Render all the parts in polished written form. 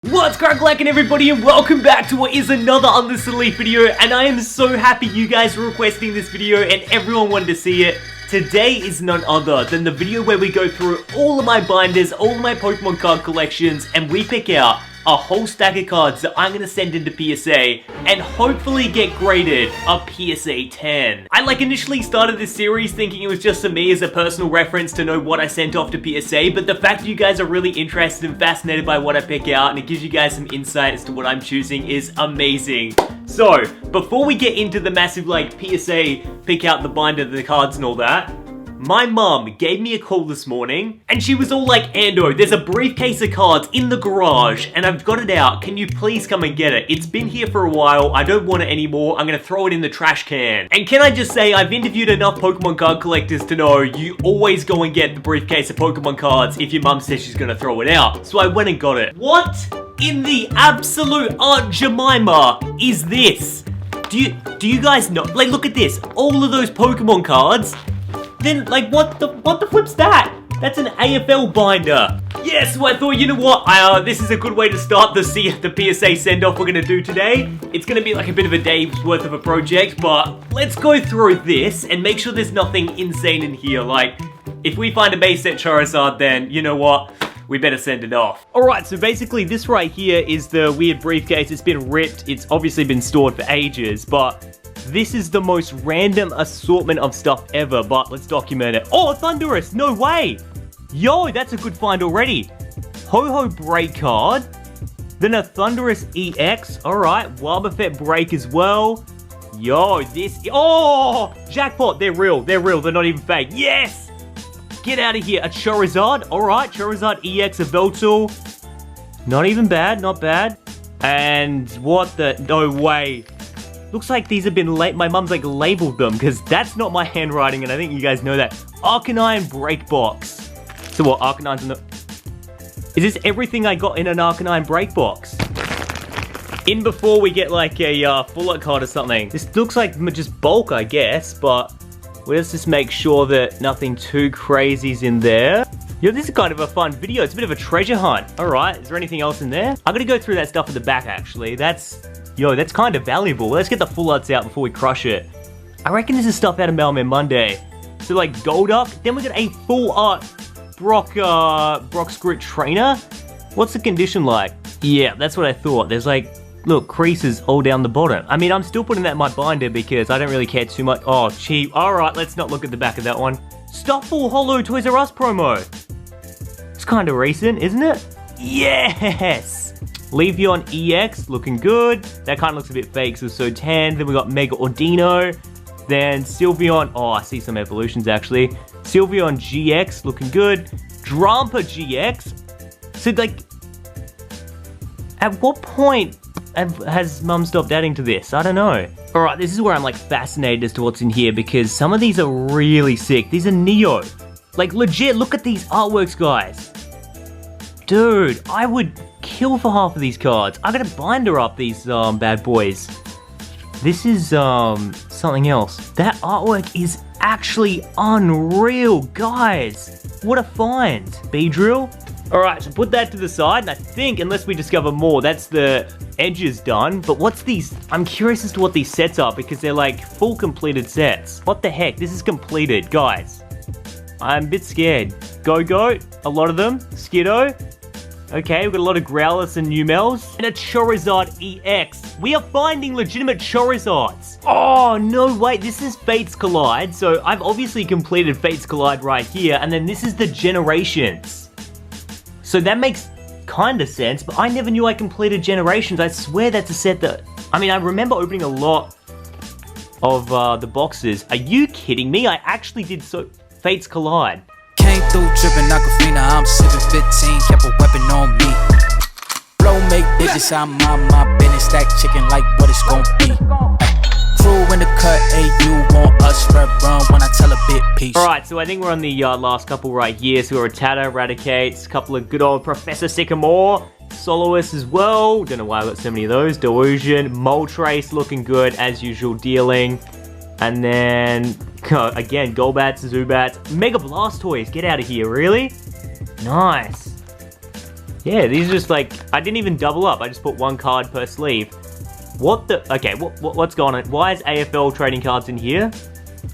What's crackalackin' everybody, and welcome back to what is another Unlisted Leaf video, and I am so happy you guys were requesting this video and everyone wanted to see it. Today is none other than the video where we go through all of my binders, all of my Pokemon card collections, and we pick out a whole stack of cards that I'm going to send into PSA and hopefully get graded a PSA 10. I initially started this series thinking it was just for me as a personal reference to know what I sent off to PSA, but the fact that you guys are really interested and fascinated by what I pick out and it gives you guys some insight as to what I'm choosing is amazing. So, before we get into the massive PSA pick out the binder, the cards and all that, my mum gave me a call this morning, and she was all like, Ando, there's a briefcase of cards in the garage, and I've got it out. Can you please come and get it? It's been here for a while. I don't want it anymore. I'm gonna throw it in the trash can. And can I just say, I've interviewed enough Pokemon card collectors to know you always go and get the briefcase of Pokemon cards if your mum says she's gonna throw it out. So I went and got it. What in the absolute Aunt Jemima is this? Do you guys know? Look at this. All of those Pokemon cards. Then, what the flip's that? That's an AFL binder. Yeah, so I thought, you know what? This is a good way to start the PSA send-off we're gonna do today. It's gonna be a bit of a day's worth of a project, but let's go through this and make sure there's nothing insane in here. If we find a base set Charizard, then, you know what? We better send it off. Alright, so basically this right here is the weird briefcase. It's been ripped. It's obviously been stored for ages, but this is the most random assortment of stuff ever, but let's document it. Oh, Thundurus! No way! Yo, that's a good find already. Ho-Ho Break card. Then a Thundurus EX. Alright, Wobbuffet Break as well. Yo, this... Oh! Jackpot! They're real. They're real. They're not even fake. Yes! Get out of here. A Charizard. Alright, Charizard EX, a Veltal. Not even bad. Not bad. And what the... No way. Looks like these have been my mum's labeled them, because that's not my handwriting, and I think you guys know that. Arcanine Break Box. So what, Arcanine's in the... Is this everything I got in an Arcanine Break Box? In before we get a full art card or something. This looks like just bulk, I guess, but let's just make sure that nothing too crazy's in there. Yo, this is kind of a fun video. It's a bit of a treasure hunt. Alright, is there anything else in there? I'm gonna go through that stuff at the back, actually. Yo, that's kind of valuable. Let's get the full arts out before we crush it. I reckon this is stuff out of Mailman Monday. So Golduck, then we got a full art Brock Script Trainer. What's the condition like? Yeah, that's what I thought. There's look, creases all down the bottom. I mean, I'm still putting that in my binder because I don't really care too much. Oh, cheap. Alright, let's not look at the back of that one. Stufful Hollow Toys R Us promo. It's kind of recent, isn't it? Yes! Leafeon EX, looking good. That kind of looks a bit fake, so tan. Then we got Mega Ordino. Then Sylveon, oh, I see some evolutions actually. Sylveon GX, looking good. Drampa GX. So at what point has Mum stopped adding to this? I don't know. Alright, this is where I'm fascinated as to what's in here, because some of these are really sick. These are Neo. Legit, look at these artworks, guys. Dude, I would kill for half of these cards. I gotta binder up these bad boys. This is something else. That artwork is actually unreal, guys. What a find. Beedrill. Alright, so put that to the side, and I think, unless we discover more, that's the edges done. But what's these? I'm curious as to what these sets are, because they're full completed sets. What the heck? This is completed, guys. I'm a bit scared. Go-Go, a lot of them. Skiddo. Okay, we've got a lot of Growlithe and Numels. And a Charizard EX. We are finding legitimate Charizards. Oh, no, wait, this is Fates Collide. So I've obviously completed Fates Collide right here. And then this is the Generations. So that makes kind of sense, but I never knew I completed Generations. I swear that's a set that... I mean, I remember opening a lot of the boxes. Are you kidding me? I actually did so... Fates Collide. Came through dripping Aquafina, I'm sipping 15, kept a weapon on me. Blow make digits, I'm on my business, stack chicken like what it's gon' be. Crew in the cut, hey, you want us red run when I tell a bit peace. Alright, so I think we're on the last couple right here. So we're Rattata, Eradicates, a couple of good old Professor Sycamore, Soloist as well. Don't know why I got so many of those. Delusion, Moltres looking good as usual, dealing. And then, again, Golbats, Zubats, Mega Blastoise, get out of here, really? Nice. Yeah, these are just like, I didn't even double up. I just put one card per sleeve. What the, okay, what's going on? Why is AFL trading cards in here?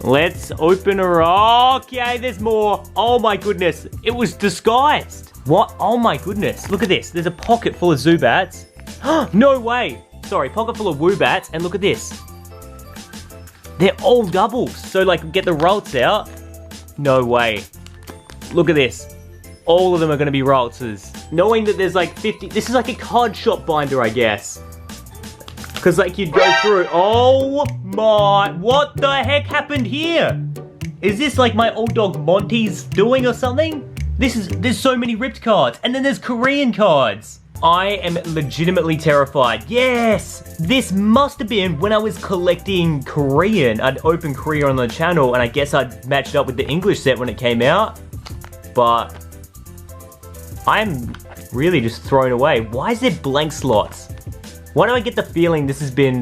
Let's open her. Okay, there's more. Oh my goodness, it was disguised. What? Oh my goodness, look at this. There's a pocket full of Zubats. No way. Sorry, pocket full of Woobats, and look at this. They're all doubles. So like, get the rolls out. No way. Look at this. All of them are going to be Raltzes. Knowing that there's like 50... This is like a card shop binder, I guess. Because like you'd go through... Oh my... What the heck happened here? Is this like my old dog Monty's doing or something? There's so many ripped cards. And then there's Korean cards. I am legitimately terrified. Yes! This must have been when I was collecting Korean. I'd opened Korea on the channel and I guess I'd matched up with the English set when it came out. But... I'm really just thrown away. Why is there blank slots? Why do I get the feeling this has been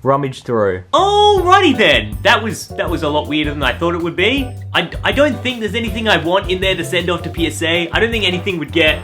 rummaged through? Alrighty then. That was a lot weirder than I thought it would be. I don't think there's anything I want in there to send off to PSA. I don't think anything would get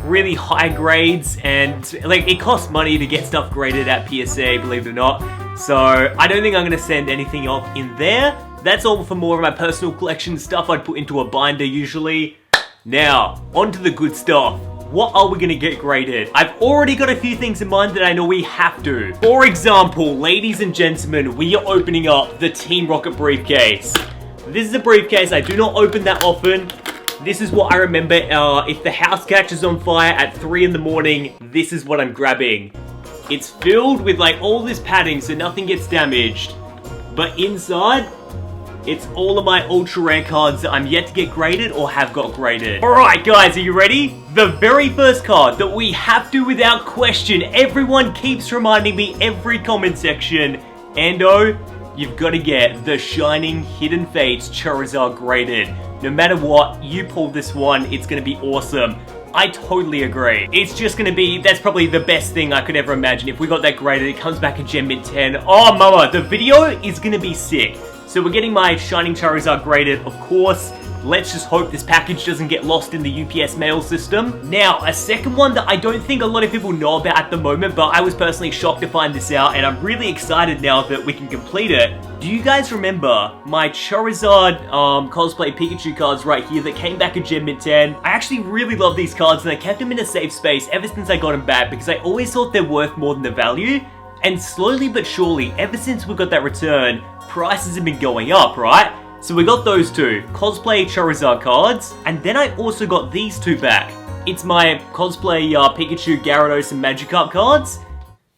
really high grades, and like it costs money to get stuff graded at PSA, believe it or not. So I don't think I'm gonna send anything off in there. That's all for more of my personal collection stuff I'd put into a binder usually. Now, on to the good stuff. What are we gonna get graded? I've already got a few things in mind that I know we have to. For example, ladies and gentlemen, we are opening up the Team Rocket briefcase. This is a briefcase I do not open that often. This is what I remember, if the house catches on fire at 3 in the morning, this is what I'm grabbing. It's filled with like all this padding so nothing gets damaged. But inside, it's all of my ultra rare cards that I'm yet to get graded or have got graded. Alright guys, are you ready? The very first card that we have to without question, everyone keeps reminding me every comment section, Ando, you've got to get the Shining Hidden Fates Charizard graded. No matter what, you pull this one, it's going to be awesome. I totally agree. It's just going to be, that's probably the best thing I could ever imagine. If we got that graded, it comes back in Gen Mid 10. Oh mama, the video is going to be sick. So we're getting my Shining Charizard graded, of course. Let's just hope this package doesn't get lost in the UPS mail system. Now, a second one that I don't think a lot of people know about at the moment, but I was personally shocked to find this out, and I'm really excited now that we can complete it. Do you guys remember my Charizard cosplay Pikachu cards right here that came back in Gen Mid 10? I actually really love these cards, and I kept them in a safe space ever since I got them back, because I always thought they're worth more than the value. And slowly but surely, ever since we got that return, prices have been going up, right? So we got those two, cosplay Charizard cards, and then I also got these two back. It's my cosplay Pikachu, Gyarados, and Magikarp cards.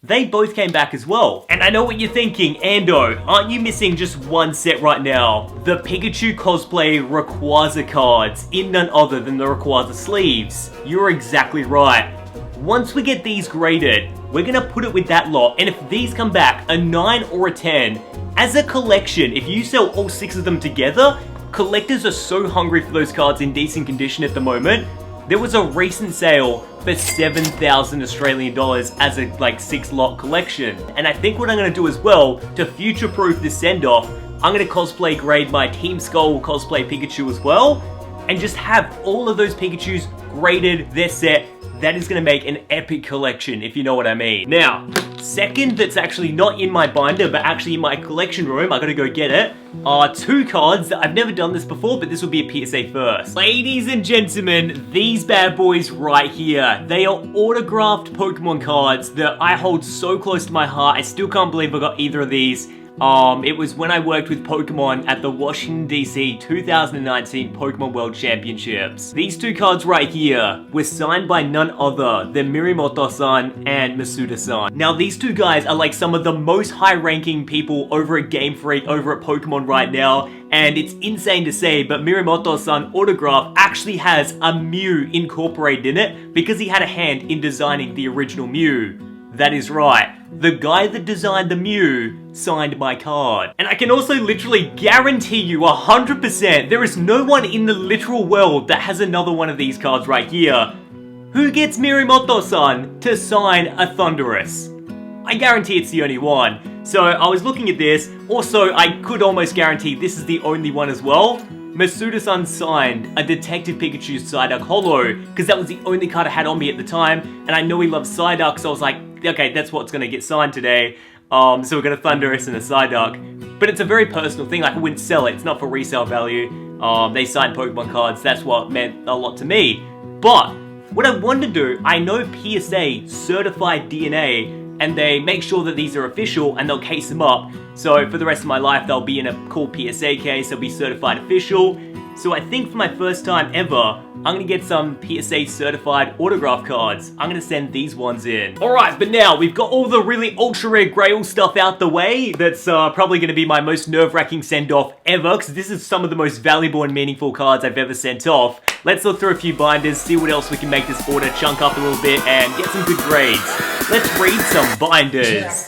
They both came back as well. And I know what you're thinking, Ando, aren't you missing just one set right now? The Pikachu cosplay Rayquaza cards, in none other than the Rayquaza sleeves. You're exactly right. Once we get these graded, we're gonna put it with that lot, and if these come back a 9 or a 10, as a collection, if you sell all 6 of them together, collectors are so hungry for those cards in decent condition at the moment. There was a recent sale for 7,000 Australian dollars as a 6-lot collection. And I think what I'm gonna do as well, to future-proof this send-off, I'm gonna cosplay grade my Team Skull cosplay Pikachu as well, and just have all of those Pikachus graded, their set. That is going to make an epic collection, if you know what I mean. Now, second that's actually not in my binder, but actually in my collection room, I gotta go get it, are 2 cards that I've never done this before, but this will be a PSA first. Ladies and gentlemen, these bad boys right here, they are autographed Pokemon cards that I hold so close to my heart. I still can't believe I got either of these. It was when I worked with Pokemon at the Washington DC 2019 Pokemon World Championships. These 2 cards right here were signed by none other than Miyamoto-san and Masuda-san. Now these 2 guys are like some of the most high-ranking people over at Game Freak, over at Pokemon right now, and it's insane to say, but Miyamoto-san autograph actually has a Mew incorporated in it because he had a hand in designing the original Mew. That is right. The guy that designed the Mew signed my card. And I can also literally guarantee you 100% there is no one in the literal world that has another one of these cards right here. Who gets Miyamoto-san to sign a Thundurus? I guarantee it's the only one. So I was looking at this. Also, I could almost guarantee this is the only one as well. Masuda's unsigned, a Detective Pikachu Psyduck Holo, because that was the only card I had on me at the time, and I know he loves Psyduck, so I was like, okay, that's what's going to get signed today. So we're going to Thundurus and a Psyduck. But it's a very personal thing, like I wouldn't sell it, it's not for resale value. They signed Pokemon cards, that's what meant a lot to me. But what I wanted to do, I know PSA certified DNA, and they make sure that these are official and they'll case them up. So for the rest of my life, they'll be in a cool PSA case, they'll be certified official. So I think for my first time ever, I'm gonna get some PSA certified autograph cards. I'm gonna send these ones in. Alright, but now we've got all the really ultra rare Grail stuff out the way. That's probably gonna be my most nerve-wracking send-off ever, because this is some of the most valuable and meaningful cards I've ever sent off. Let's look through a few binders, see what else we can make this order chunk up a little bit, and get some good grades. Let's read some binders.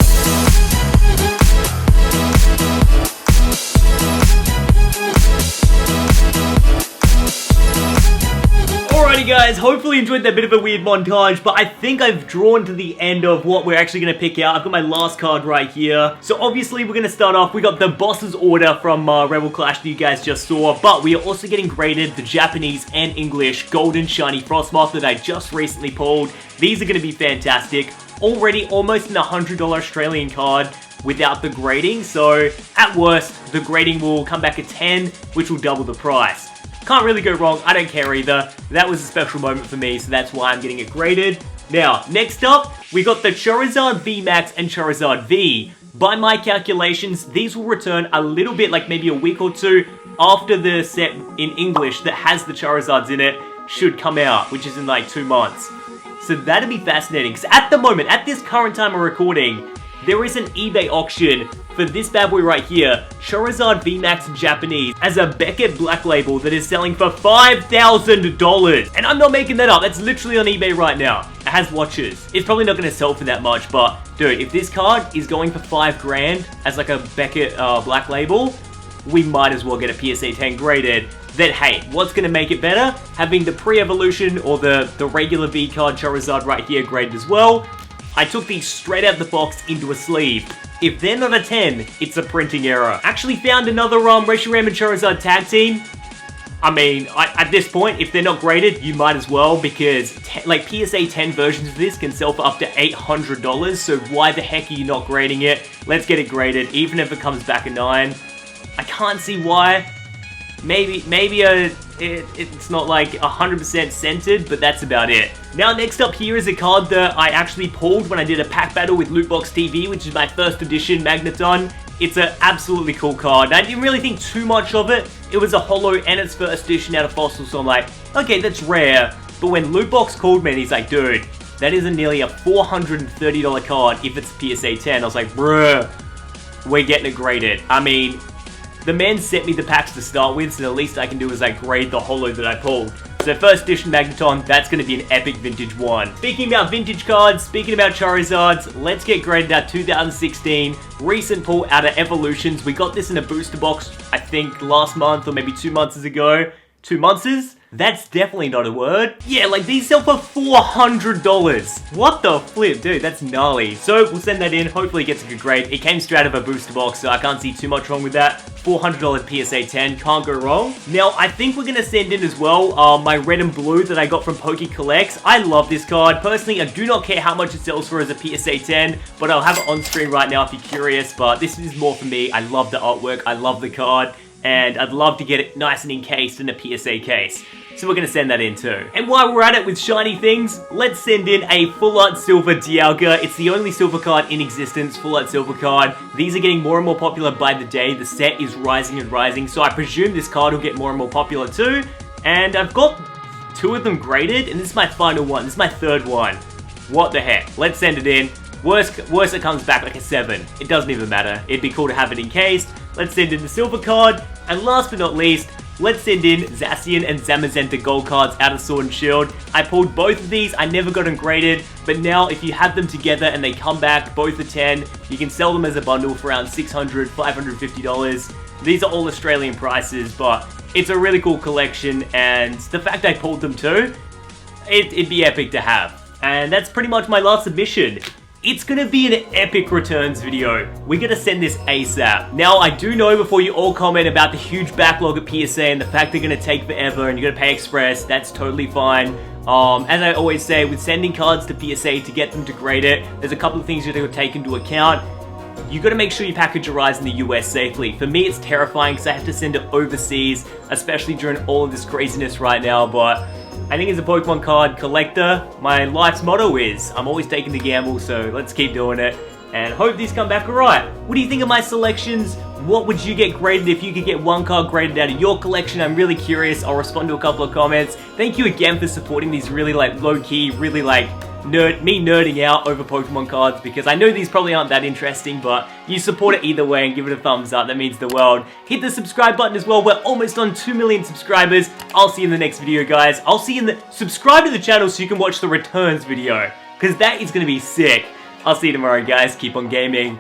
Alrighty guys, hopefully you enjoyed that bit of a weird montage, but I think I've drawn to the end of what we're actually going to pick out. I've got my last card right here. So obviously we're going to start off, we got the boss's order from Rebel Clash that you guys just saw, but we are also getting graded the Japanese and English Golden Shiny Frostmoth that I just recently pulled. These are going to be fantastic. Already almost an $100 Australian card without the grading, so at worst, the grading will come back at 10, which will double the price. Can't really go wrong, I don't care either. That was a special moment for me, so that's why I'm getting it graded. Now, next up, we got the Charizard V-Max and Charizard V. By my calculations, these will return a little bit, like maybe a week or two after the set in English that has the Charizards in it should come out, which is in like 2 months. So that'd be fascinating, because at the moment, at this current time of recording, there is an eBay auction for this bad boy right here, Charizard V-Max in Japanese, as a Beckett Black Label that is selling for $5,000. And I'm not making that up, that's literally on eBay right now. It has watches. It's probably not going to sell for that much, but dude, if this card is going for $5 grand as like a Beckett Black Label, we might as well get a PSA 10 graded. Then hey, what's going to make it better? Having the pre-evolution or the regular V card Charizard right here graded as well. I took these straight out the box into a sleeve. If they're not a 10, it's a printing error. Actually found another Reshiram and Charizard tag team. I mean, at this point, if they're not graded, you might as well, because like PSA 10 versions of this can sell for up to $800, so why the heck are you not grading it? Let's get it graded, even if it comes back a 9. I can't see why. Maybe it's not like 100% centered, but that's about it. Now next up here is a card that I actually pulled when I did a pack battle with Lootbox TV, which is my first edition Magneton. It's an absolutely cool card. I didn't really think too much of it. It was a holo and it's first edition out of Fossil, so I'm like, okay, that's rare. But when Lootbox called me and he's like, dude, that is nearly a $430 card if it's PSA 10. I was like, bruh, we're getting it graded. I mean, the man sent me the packs to start with, so the least I can do is like grade the holo that I pulled. So first edition Magneton, that's going to be an epic vintage one. Speaking about vintage cards, speaking about Charizards, let's get graded our 2016 recent pull out of Evolutions. We got this in a booster box, I think last month or maybe 2 months ago. 2 months? That's definitely not a word. Yeah, like these sell for $400. What the flip, dude, that's gnarly. So we'll send that in, hopefully it gets a good grade. It came straight out of a booster box, so I can't see too much wrong with that. $400 PSA 10, can't go wrong. Now, I think we're gonna send in as well my red and blue that I got from Poke Collects. I love this card. Personally, I do not care how much it sells for as a PSA 10, but I'll have it on screen right now if you're curious, but this is more for me. I love the artwork, I love the card, and I'd love to get it nice and encased in a PSA case. So we're going to send that in too. And while we're at it with shiny things, let's send in a Full Art Silver Dialga. It's the only silver card in existence, Full Art Silver card. These are getting more and more popular by the day. The set is rising and rising, so I presume this card will get more and more popular too. And I've got 2 of them graded, and this is my final one. This is my 3rd one. What the heck? Let's send it in. Worst it comes back like a 7. It doesn't even matter. It'd be cool to have it encased. Let's send in the silver card. And last but not least, let's send in Zacian and Zamazenta gold cards out of Sword and Shield. I pulled both of these, I never got them graded, but now if you have them together and they come back, both are 10, you can sell them as a bundle for around $600, $550. These are all Australian prices, but it's a really cool collection, and the fact I pulled them too, it'd be epic to have. And that's pretty much my last submission. it's gonna be an epic returns video. We're gonna send this ASAP. Now, I do know before you all comment about the huge backlog at PSA and the fact they're gonna take forever and you're gonna pay express, that's totally fine. As I always say, with sending cards to PSA to get them to grade it, there's a couple of things you have to take into account. You gotta make sure you package your eyes in the US safely. For me, it's terrifying because I have to send it overseas, especially during all of this craziness right now, but I think as a Pokemon card collector, my life's motto is, I'm always taking the gamble, so let's keep doing it, and hope these come back alright. What do you think of my selections? What would you get graded if you could get one card graded out of your collection? I'm really curious. I'll respond to a couple of comments. Thank you again for supporting these really low-key, really nerding out over Pokemon cards, because I know these probably aren't that interesting, but you support it either way and give it a thumbs up. That means the world. Hit the subscribe button as well. We're almost on 2 million subscribers. I'll see you in the next video, guys. I'll see you in the... Subscribe to the channel so you can watch the returns video, because that is going to be sick. I'll see you tomorrow, guys. Keep on gaming.